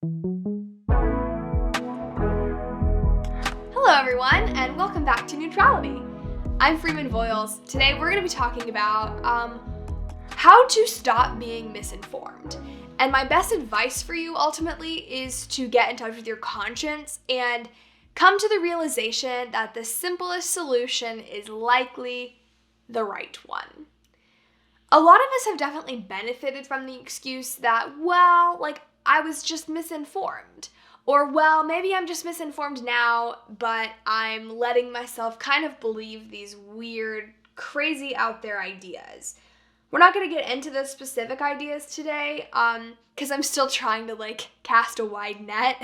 Hello everyone, and welcome back to Neutrality. I'm Freeman Voiles. Today we're going to be talking about how to stop being misinformed. And my best advice for you ultimately is to get in touch with your conscience and come to the realization that the simplest solution is likely the right one. A lot of us have definitely benefited from the excuse that, I was just misinformed. Or, maybe I'm just misinformed now, but I'm letting myself kind of believe these weird, crazy out there ideas. We're not going to get into the specific ideas today, because I'm still trying to, cast a wide net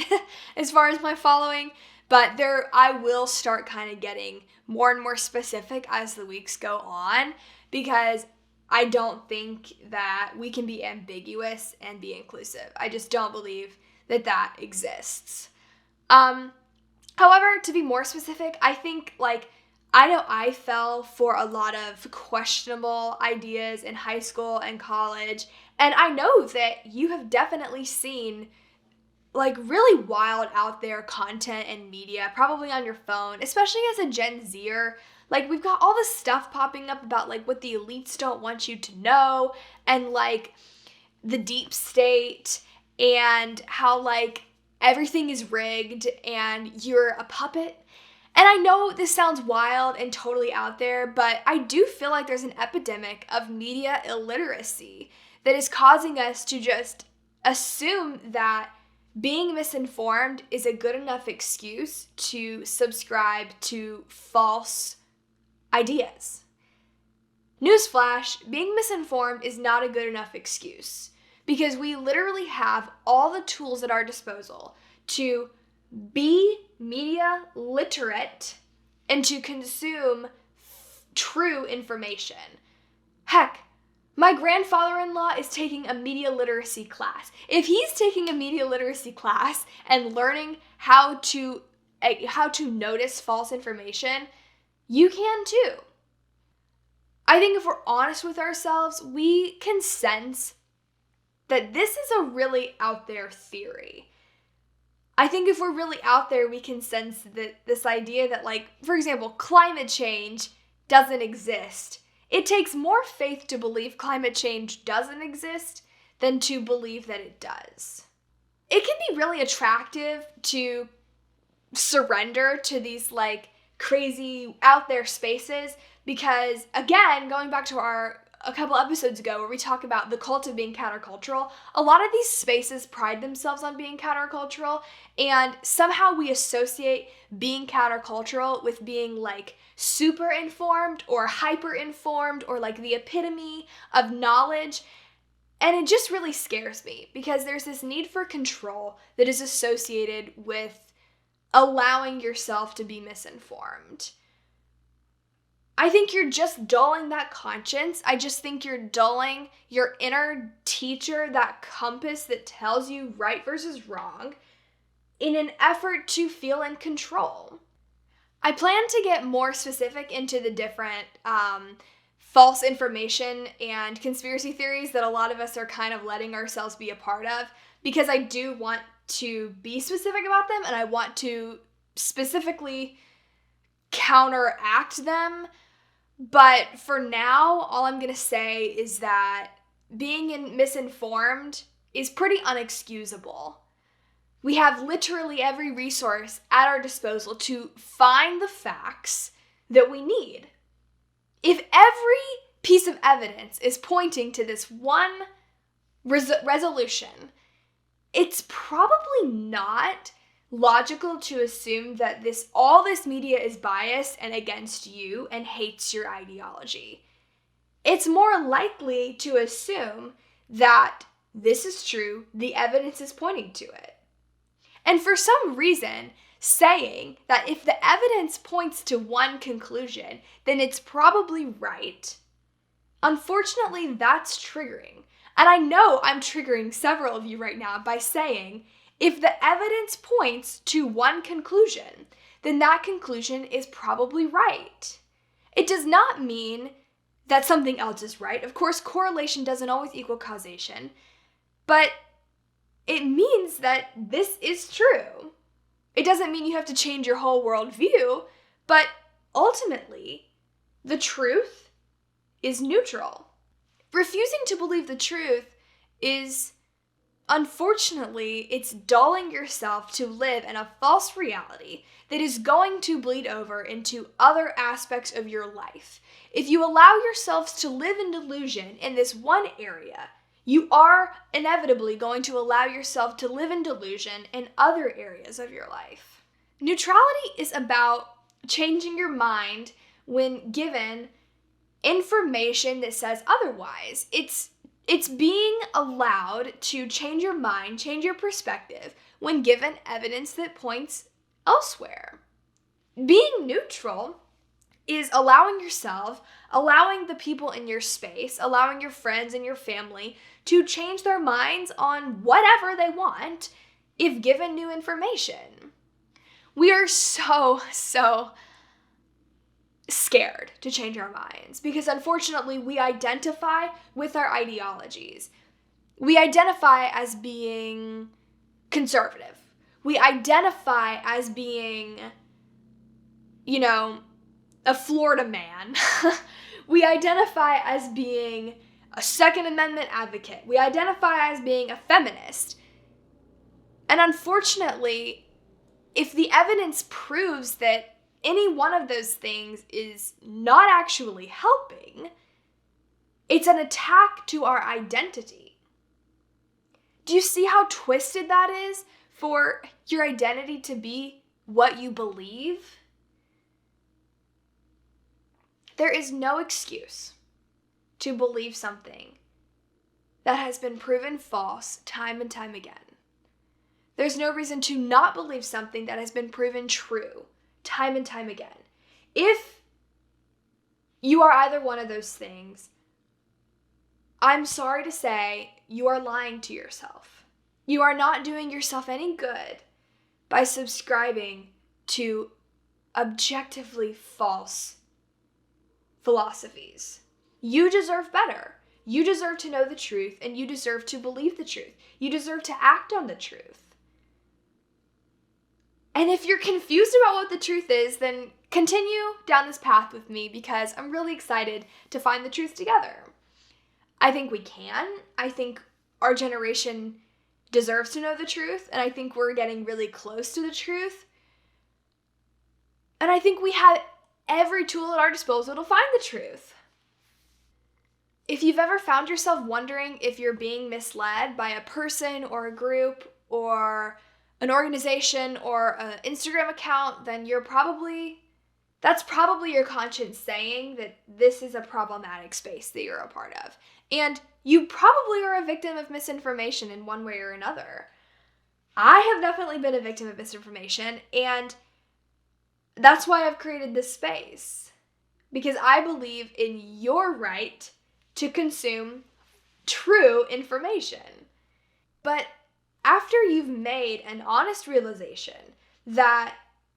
as far as my following. But I will start kind of getting more and more specific as the weeks go on, because I don't think that we can be ambiguous and be inclusive. I just don't believe that exists. However, to be more specific, I think, I know I fell for a lot of questionable ideas in high school and college, and I know that you have definitely seen really wild out there content and media, probably on your phone, especially as a Gen Zer. We've got all this stuff popping up about what the elites don't want you to know, and the deep state, and how everything is rigged and you're a puppet. And I know this sounds wild and totally out there, but I do feel like there's an epidemic of media illiteracy that is causing us to just assume that being misinformed is a good enough excuse to subscribe to false ideas. Newsflash, being misinformed is not a good enough excuse, because we literally have all the tools at our disposal to be media literate and to consume true information. Heck, my grandfather-in-law is taking a media literacy class. If he's taking a media literacy class and learning how to notice false information, you can too. I think if we're honest with ourselves, we can sense that this is a really out there theory. I think if we're really out there, we can sense that this idea that, for example, climate change doesn't exist. It takes more faith to believe climate change doesn't exist than to believe that it does. It can be really attractive to surrender to these crazy out there spaces, because again, going back to a couple episodes ago where we talk about the cult of being countercultural, a lot of these spaces pride themselves on being countercultural, and somehow we associate being countercultural with being super informed or hyper informed or the epitome of knowledge. And it just really scares me, because there's this need for control that is associated with allowing yourself to be misinformed. I think you're just dulling that conscience. I just think you're dulling your inner teacher, that compass that tells you right versus wrong, in an effort to feel in control. I plan to get more specific into the different false information and conspiracy theories that a lot of us are kind of letting ourselves be a part of, because I do want to be specific about them, and I want to specifically counteract them. But for now, all I'm going to say is that being misinformed is pretty unexcusable. We have literally every resource at our disposal to find the facts that we need. If every piece of evidence is pointing to this one resolution, it's probably not logical to assume that all this media is biased and against you and hates your ideology. It's more likely to assume that this is true, the evidence is pointing to it. And for some reason, saying that if the evidence points to one conclusion, then it's probably right, unfortunately, that's triggering. And I know I'm triggering several of you right now by saying, if the evidence points to one conclusion, then that conclusion is probably right. It does not mean that something else is right. Of course, correlation doesn't always equal causation, but it means that this is true. It doesn't mean you have to change your whole worldview, but ultimately, the truth is neutral. Refusing to believe the truth is, unfortunately, it's dulling yourself to live in a false reality that is going to bleed over into other aspects of your life. If you allow yourselves to live in delusion in this one area, you are inevitably going to allow yourself to live in delusion in other areas of your life. Neutrality is about changing your mind when given information that says otherwise. It's being allowed to change your mind, change your perspective when given evidence that points elsewhere. Being neutral is allowing yourself, allowing the people in your space, allowing your friends and your family to change their minds on whatever they want if given new information. We are so scared to change our minds because unfortunately we identify with our ideologies. We identify as being conservative. We identify as being, a Florida man. We identify as being a Second Amendment advocate. We identify as being a feminist. And unfortunately, if the evidence proves that any one of those things is not actually helping, it's an attack to our identity. Do you see how twisted that is for your identity to be what you believe? There is no excuse to believe something that has been proven false time and time again. There's no reason to not believe something that has been proven true time and time again. If you are either one of those things, I'm sorry to say you are lying to yourself. You are not doing yourself any good by subscribing to objectively false philosophies. You deserve better. You deserve to know the truth, and you deserve to believe the truth. You deserve to act on the truth. And if you're confused about what the truth is, then continue down this path with me because I'm really excited to find the truth together. I think we can. I think our generation deserves to know the truth, and I think we're getting really close to the truth. And I think we have every tool at our disposal to find the truth. If you've ever found yourself wondering if you're being misled by a person or a group or an organization or an Instagram account, then that's probably your conscience saying that this is a problematic space that you're a part of. And you probably are a victim of misinformation in one way or another. I have definitely been a victim of misinformation, and that's why I've created this space. Because I believe in your right to consume true information. But after you've made an honest realization that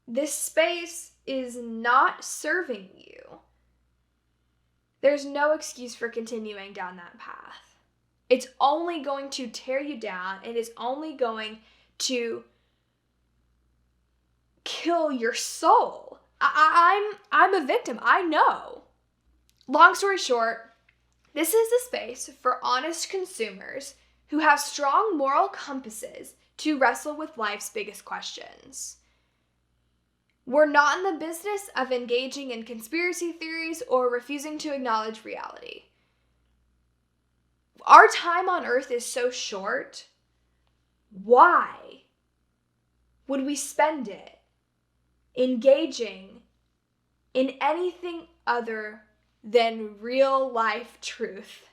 this space is not serving you, there's no excuse for continuing down that path. It's only going to tear you down. It is only going to kill your soul. I'm a victim. I know. Long story short, this is a space for honest consumers who have strong moral compasses to wrestle with life's biggest questions. We're not in the business of engaging in conspiracy theories or refusing to acknowledge reality. Our time on earth is so short. Why would we spend it engaging in anything other than real life truth?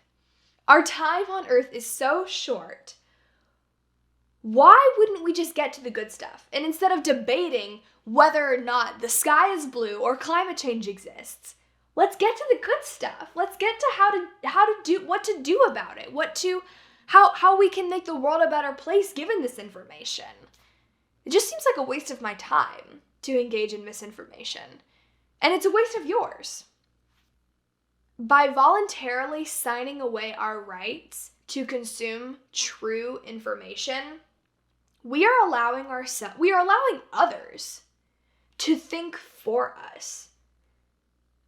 Our time on earth is so short. Why wouldn't we just get to the good stuff? And instead of debating whether or not the sky is blue or climate change exists, let's get to the good stuff. Let's get to what to do about it, how we can make the world a better place given this information. It just seems like a waste of my time to engage in misinformation. And it's a waste of yours. By voluntarily signing away our rights to consume true information, we are allowing others to think for us.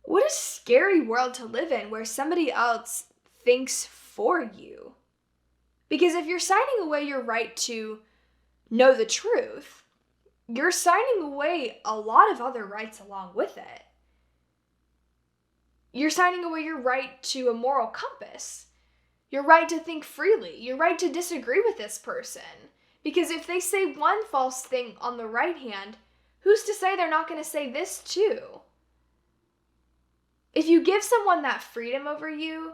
What a scary world to live in where somebody else thinks for you. Because if you're signing away your right to know the truth, you're signing away a lot of other rights along with it. You're signing away your right to a moral compass, your right to think freely, your right to disagree with this person. Because if they say one false thing on the right hand, who's to say they're not going to say this too? If you give someone that freedom over you,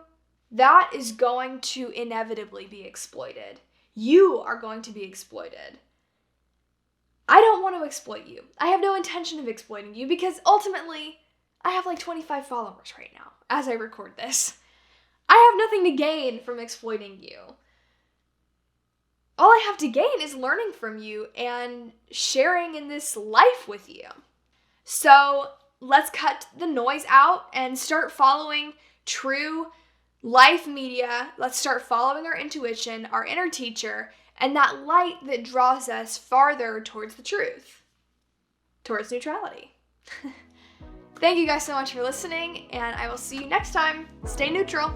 that is going to inevitably be exploited. You are going to be exploited. I don't want to exploit you. I have no intention of exploiting you because ultimately, I have like 25 followers right now as I record this. I have nothing to gain from exploiting you. All I have to gain is learning from you and sharing in this life with you. So let's cut the noise out and start following true life media. Let's start following our intuition, our inner teacher, and that light that draws us farther towards the truth, towards neutrality. Thank you guys so much for listening, and I will see you next time. Stay neutral.